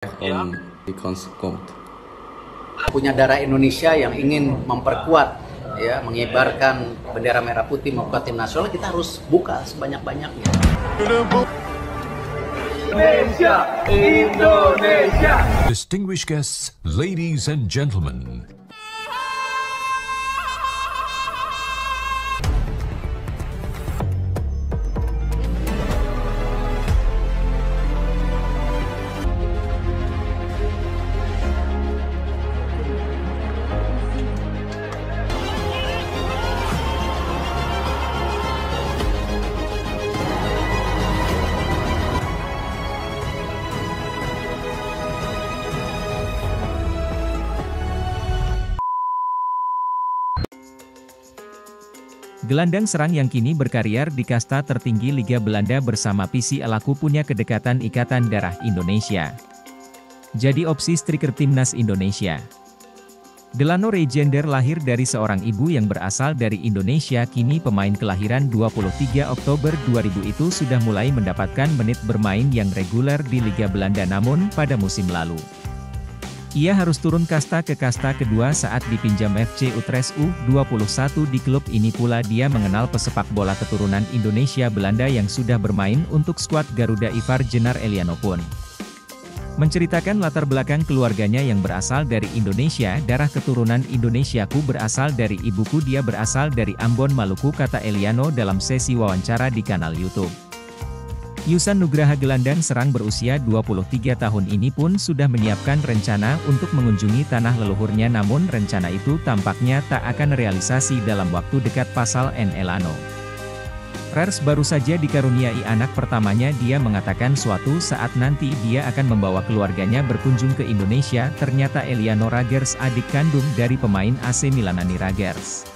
on the count. Punya darah Indonesia yang ingin memperkuat, ya, mengibarkan bendera merah putih memperkuat tim nasional, kita harus buka sebanyak-banyaknya. Indonesia, Indonesia. Distinguished guests, ladies and gentlemen. Gelandang serang yang kini berkarier di kasta tertinggi Liga Belanda bersama PC Alaku punya kedekatan ikatan darah Indonesia. Jadi opsi striker timnas Indonesia. Delano Regender lahir dari seorang ibu yang berasal dari Indonesia. Kini pemain kelahiran 23 Oktober 2000 itu sudah mulai mendapatkan menit bermain yang reguler di Liga Belanda, namun pada musim lalu ia harus turun kasta ke kasta kedua saat dipinjam FC Utrecht U21. Di klub ini pula dia mengenal pesepak bola keturunan Indonesia Belanda yang sudah bermain untuk skuad Garuda Ivar Jenar Eliano pun menceritakan latar belakang keluarganya yang berasal dari Indonesia. Darah keturunan Indonesiaku berasal dari ibuku, dia berasal dari Ambon, Maluku, kata Eliano dalam sesi wawancara di kanal YouTube. Yusan Nugraha, gelandang serang berusia 23 tahun ini pun sudah menyiapkan rencana untuk mengunjungi tanah leluhurnya, namun rencana itu tampaknya tak akan realisasi dalam waktu dekat, pasal N. Elano. Rers baru saja dikaruniai anak pertamanya. Dia mengatakan suatu saat nanti dia akan membawa keluarganya berkunjung ke Indonesia. Ternyata Eliano Ragers, adik kandung dari pemain AC Milanani Ragers.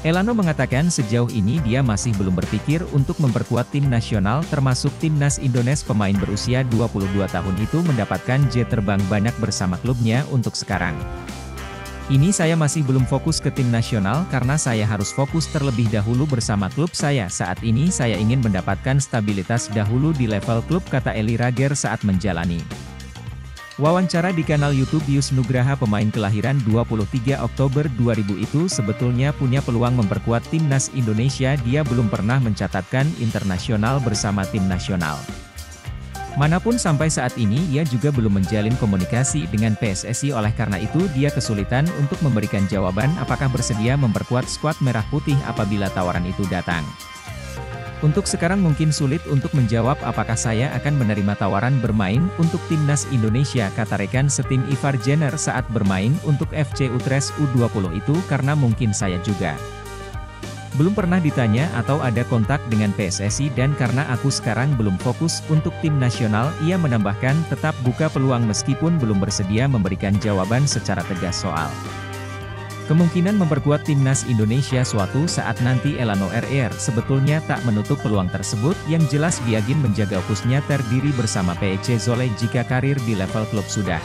Elano mengatakan sejauh ini dia masih belum berpikir untuk memperkuat tim nasional termasuk timnas Indonesia. Pemain berusia 22 tahun itu mendapatkan jet terbang banyak bersama klubnya. Untuk sekarang ini saya masih belum fokus ke tim nasional karena saya harus fokus terlebih dahulu bersama klub saya. Saat ini saya ingin mendapatkan stabilitas dahulu di level klub, kata Eli Rager saat menjalani wawancara di kanal YouTube Yus Nugraha. Pemain kelahiran 23 Oktober 2000 itu sebetulnya punya peluang memperkuat timnas Indonesia. Dia belum pernah mencatatkan internasional bersama tim nasional manapun sampai saat ini. Ia juga belum menjalin komunikasi dengan PSSI, oleh karena itu dia kesulitan untuk memberikan jawaban apakah bersedia memperkuat skuad merah putih apabila tawaran itu datang. Untuk sekarang mungkin sulit untuk menjawab apakah saya akan menerima tawaran bermain untuk timnas Indonesia, kata rekan setim Ivar Jenar saat bermain untuk FC Utrecht U20 itu, karena mungkin saya juga belum pernah ditanya atau ada kontak dengan PSSI, dan karena aku sekarang belum fokus untuk tim nasional. Ia menambahkan tetap buka peluang meskipun belum bersedia memberikan jawaban secara tegas soal kemungkinan memperkuat timnas Indonesia suatu saat nanti. Elano RR sebetulnya tak menutup peluang tersebut. Yang jelas Biagin menjaga fokusnya terdiri bersama PEC Zoleh jika karir di level klub sudah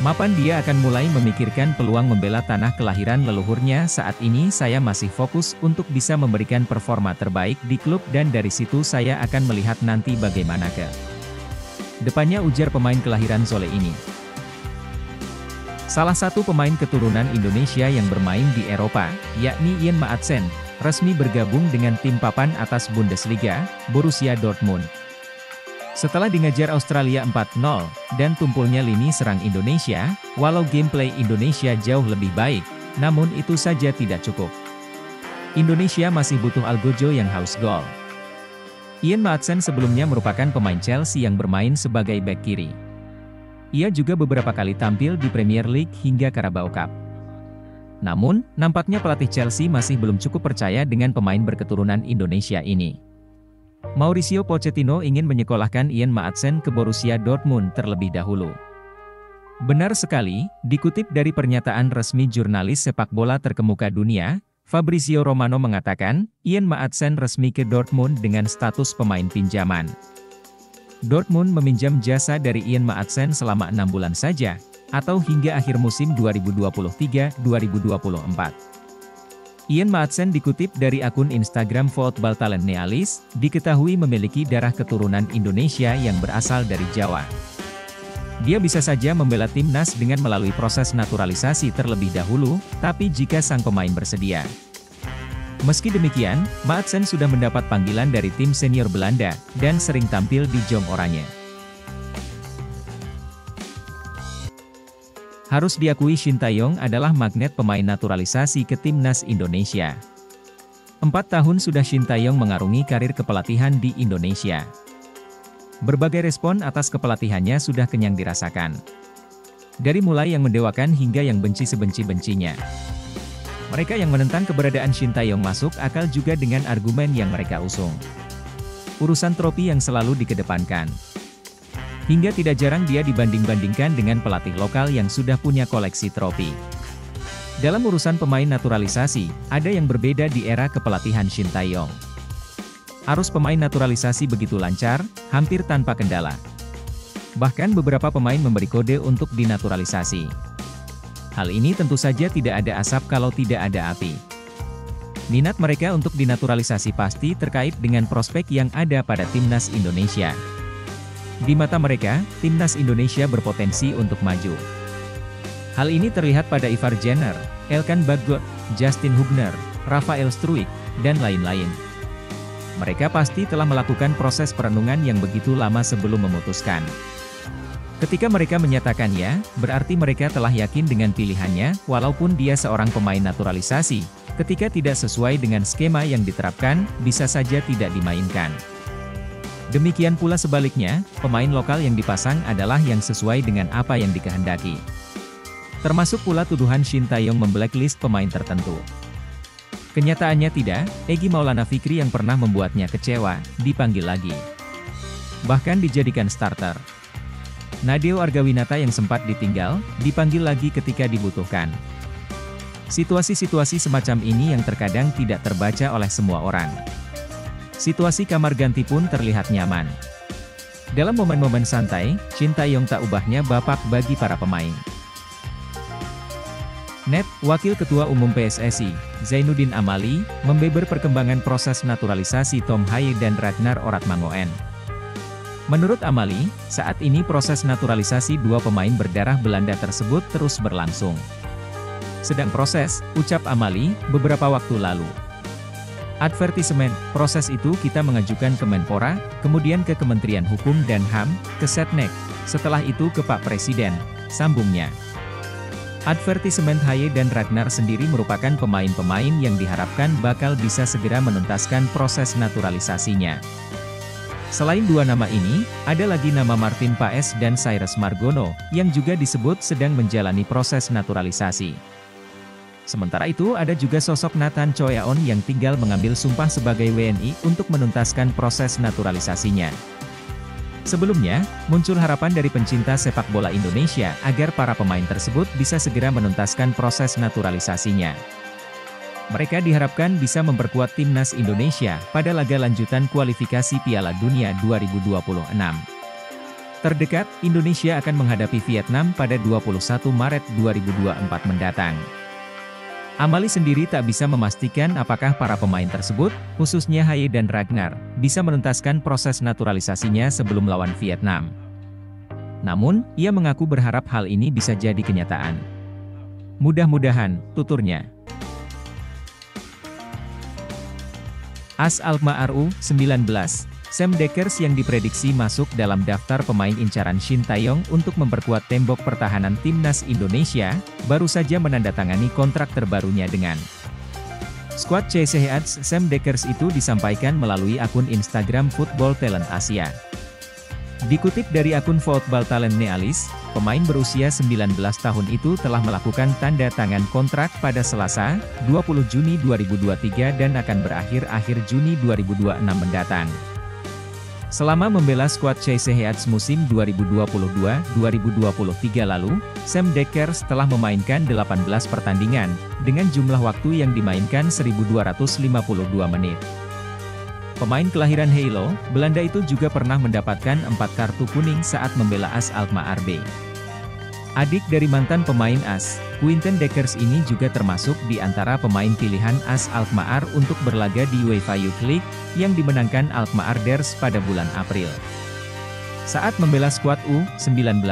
mapan. Dia akan mulai memikirkan peluang membela tanah kelahiran leluhurnya. Saat ini saya masih fokus untuk bisa memberikan performa terbaik di klub, dan dari situ saya akan melihat nanti bagaimana ke depannya, ujar pemain kelahiran Zoleh ini. Salah satu pemain keturunan Indonesia yang bermain di Eropa, yakni Ian Maatsen, resmi bergabung dengan tim papan atas Bundesliga, Borussia Dortmund. Setelah dingejar Australia 4-0, dan tumpulnya lini serang Indonesia, walau gameplay Indonesia jauh lebih baik, namun itu saja tidak cukup. Indonesia masih butuh Algojo yang haus gol. Ian Maatsen sebelumnya merupakan pemain Chelsea yang bermain sebagai bek kiri. Ia juga beberapa kali tampil di Premier League hingga Carabao Cup. Namun, nampaknya pelatih Chelsea masih belum cukup percaya dengan pemain berketurunan Indonesia ini. Mauricio Pochettino ingin menyekolahkan Ian Maatsen ke Borussia Dortmund terlebih dahulu. Benar sekali, dikutip dari pernyataan resmi jurnalis sepak bola terkemuka dunia, Fabrizio Romano mengatakan, Ian Maatsen resmi ke Dortmund dengan status pemain pinjaman. Dortmund meminjam jasa dari Ian Maatsen selama 6 bulan saja, atau hingga akhir musim 2023-2024. Ian Maatsen dikutip dari akun Instagram Football Talent Nealis, diketahui memiliki darah keturunan Indonesia yang berasal dari Jawa. Dia bisa saja membela timnas dengan melalui proses naturalisasi terlebih dahulu, tapi jika sang pemain bersedia. Meski demikian, Maatsen sudah mendapat panggilan dari tim senior Belanda, dan sering tampil di Jong Oranje. Harus diakui Shin Tae-yong adalah magnet pemain naturalisasi ke timnas Indonesia. 4 tahun sudah Shin Tae-yong mengarungi karir kepelatihan di Indonesia. Berbagai respon atas kepelatihannya sudah kenyang dirasakan. Dari mulai yang mendewakan hingga yang benci sebenci-bencinya. Mereka yang menentang keberadaan Shin Tae-yong masuk akal juga dengan argumen yang mereka usung. Urusan trofi yang selalu dikedepankan. Hingga tidak jarang dia dibanding-bandingkan dengan pelatih lokal yang sudah punya koleksi trofi. Dalam urusan pemain naturalisasi, ada yang berbeda di era kepelatihan Shin Tae-yong. Arus pemain naturalisasi begitu lancar, hampir tanpa kendala. Bahkan beberapa pemain memberi kode untuk dinaturalisasi. Hal ini tentu saja tidak ada asap kalau tidak ada api. Minat mereka untuk dinaturalisasi pasti terkait dengan prospek yang ada pada timnas Indonesia. Di mata mereka, timnas Indonesia berpotensi untuk maju. Hal ini terlihat pada Ivar Jenner, Elkan Bagot, Justin Hubner, Rafael Struijk, dan lain-lain. Mereka pasti telah melakukan proses perenungan yang begitu lama sebelum memutuskan. Ketika mereka menyatakan ya, berarti mereka telah yakin dengan pilihannya, walaupun dia seorang pemain naturalisasi. Ketika tidak sesuai dengan skema yang diterapkan, bisa saja tidak dimainkan. Demikian pula sebaliknya, pemain lokal yang dipasang adalah yang sesuai dengan apa yang dikehendaki. Termasuk pula tuduhan Shin Tae-yong memblacklist pemain tertentu. Kenyataannya tidak, Egy Maulana Fikri yang pernah membuatnya kecewa, dipanggil lagi. Bahkan dijadikan starter. Nadeo Argawinata yang sempat ditinggal, dipanggil lagi ketika dibutuhkan. Situasi-situasi semacam ini yang terkadang tidak terbaca oleh semua orang. Situasi kamar ganti pun terlihat nyaman. Dalam momen-momen santai, Shin Tae-yong tak ubahnya bapak bagi para pemain. Wakil Ketua Umum PSSI, Zainuddin Amali, membeber perkembangan proses naturalisasi Tom Haye dan Ragnar Oratmangoen. Menurut Amali, saat ini proses naturalisasi dua pemain berdarah Belanda tersebut terus berlangsung. Sedang proses, ucap Amali, beberapa waktu lalu. Advertisement, proses itu kita mengajukan ke Menpora, kemudian ke Kementerian Hukum dan HAM, ke Setnek, setelah itu ke Pak Presiden, sambungnya. Advertisement Haye dan Ragnar sendiri merupakan pemain-pemain yang diharapkan bakal bisa segera menuntaskan proses naturalisasinya. Selain dua nama ini, ada lagi nama Martin Paes dan Cyrus Margono, yang juga disebut sedang menjalani proses naturalisasi. Sementara itu ada juga sosok Nathan Choyaon yang tinggal mengambil sumpah sebagai WNI untuk menuntaskan proses naturalisasinya. Sebelumnya, muncul harapan dari pencinta sepak bola Indonesia agar para pemain tersebut bisa segera menuntaskan proses naturalisasinya. Mereka diharapkan bisa memperkuat timnas Indonesia pada laga lanjutan kualifikasi Piala Dunia 2026. Terdekat, Indonesia akan menghadapi Vietnam pada 21 Maret 2024 mendatang. Amali sendiri tak bisa memastikan apakah para pemain tersebut, khususnya Haye dan Ragnar, bisa menuntaskan proses naturalisasinya sebelum lawan Vietnam. Namun, ia mengaku berharap hal ini bisa jadi kenyataan. Mudah-mudahan, tuturnya. AS Alkmaar U19, Sam Dekkers yang diprediksi masuk dalam daftar pemain incaran Shin Tae-yong untuk memperkuat tembok pertahanan timnas Indonesia, baru saja menandatangani kontrak terbarunya dengan skuad CSHA. Sam Dekkers itu disampaikan melalui akun Instagram Football Talent Asia. Dikutip dari akun Football Talent Nealis, pemain berusia 19 tahun itu telah melakukan tanda tangan kontrak pada Selasa, 20 Juni 2023 dan akan berakhir akhir Juni 2026 mendatang. Selama membela skuad CSHA musim 2022-2023 lalu, Sam Dekkers telah memainkan 18 pertandingan, dengan jumlah waktu yang dimainkan 1.252 menit. Pemain kelahiran Halo, Belanda itu juga pernah mendapatkan 4 kartu kuning saat membela AS Alkmaar B. Adik dari mantan pemain AS, Quinten Dekkers ini juga termasuk di antara pemain pilihan AS Alkmaar untuk berlaga di UEFA Youth League, yang dimenangkan Alkmaar Ders pada bulan April. Saat membela skuad U19,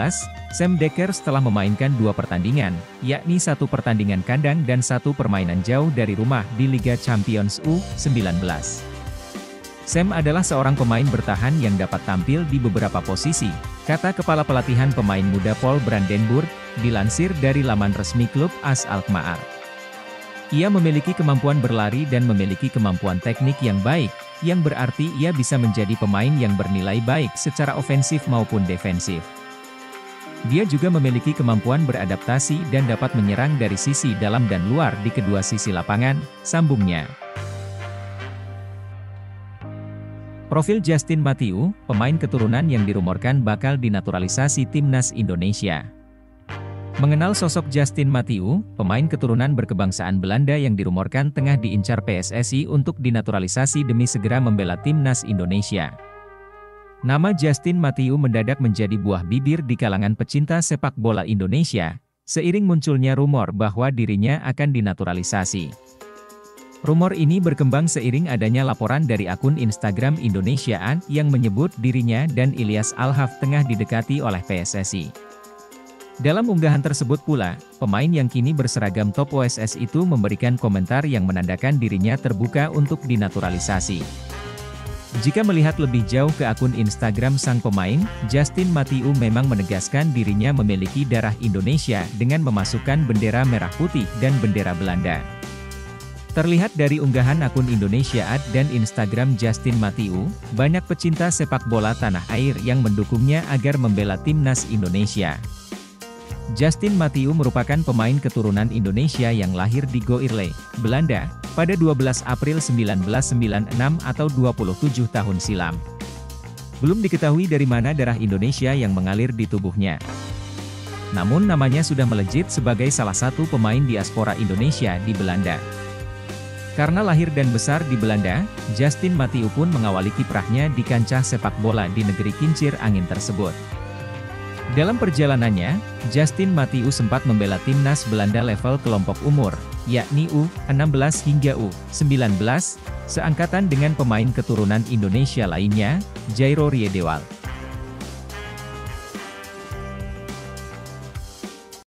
Sam Dekker setelah memainkan 2 pertandingan, yakni 1 pertandingan kandang dan 1 permainan jauh dari rumah di Liga Champions U19. Sam adalah seorang pemain bertahan yang dapat tampil di beberapa posisi, kata Kepala Pelatihan Pemain Muda Paul Brandenburg, dilansir dari laman resmi klub AS Alkmaar. Ia memiliki kemampuan berlari dan memiliki kemampuan teknik yang baik, yang berarti ia bisa menjadi pemain yang bernilai baik secara ofensif maupun defensif. Dia juga memiliki kemampuan beradaptasi dan dapat menyerang dari sisi dalam dan luar di kedua sisi lapangan, sambungnya. Profil Justin Mathieu, pemain keturunan yang dirumorkan bakal dinaturalisasi timnas Indonesia. Mengenal sosok Justin Mathieu, pemain keturunan berkebangsaan Belanda yang dirumorkan tengah diincar PSSI untuk dinaturalisasi demi segera membela timnas Indonesia. Nama Justin Mathieu mendadak menjadi buah bibir di kalangan pecinta sepak bola Indonesia, seiring munculnya rumor bahwa dirinya akan dinaturalisasi. Rumor ini berkembang seiring adanya laporan dari akun Instagram Indonesiaan yang menyebut dirinya dan Ilyas Alhaf tengah didekati oleh PSSI. Dalam unggahan tersebut pula, pemain yang kini berseragam top OSS itu memberikan komentar yang menandakan dirinya terbuka untuk dinaturalisasi. Jika melihat lebih jauh ke akun Instagram sang pemain, Justin Mathieu memang menegaskan dirinya memiliki darah Indonesia dengan memasukkan bendera merah putih dan bendera Belanda. Terlihat dari unggahan akun Indonesiaan dan Instagram Justin Mathieu, banyak pecinta sepak bola tanah air yang mendukungnya agar membela timnas Indonesia. Justin Mathieu merupakan pemain keturunan Indonesia yang lahir di Goirle, Belanda, pada 12 April 1996 atau 27 tahun silam. Belum diketahui dari mana darah Indonesia yang mengalir di tubuhnya. Namun namanya sudah melejit sebagai salah satu pemain diaspora Indonesia di Belanda. Karena lahir dan besar di Belanda, Justin Mathieu pun mengawali kiprahnya di kancah sepak bola di negeri kincir angin tersebut. Dalam perjalanannya, Justin Mathieu sempat membela timnas Belanda level kelompok umur, yakni U16 hingga U19, seangkatan dengan pemain keturunan Indonesia lainnya, Jairo Riedewald.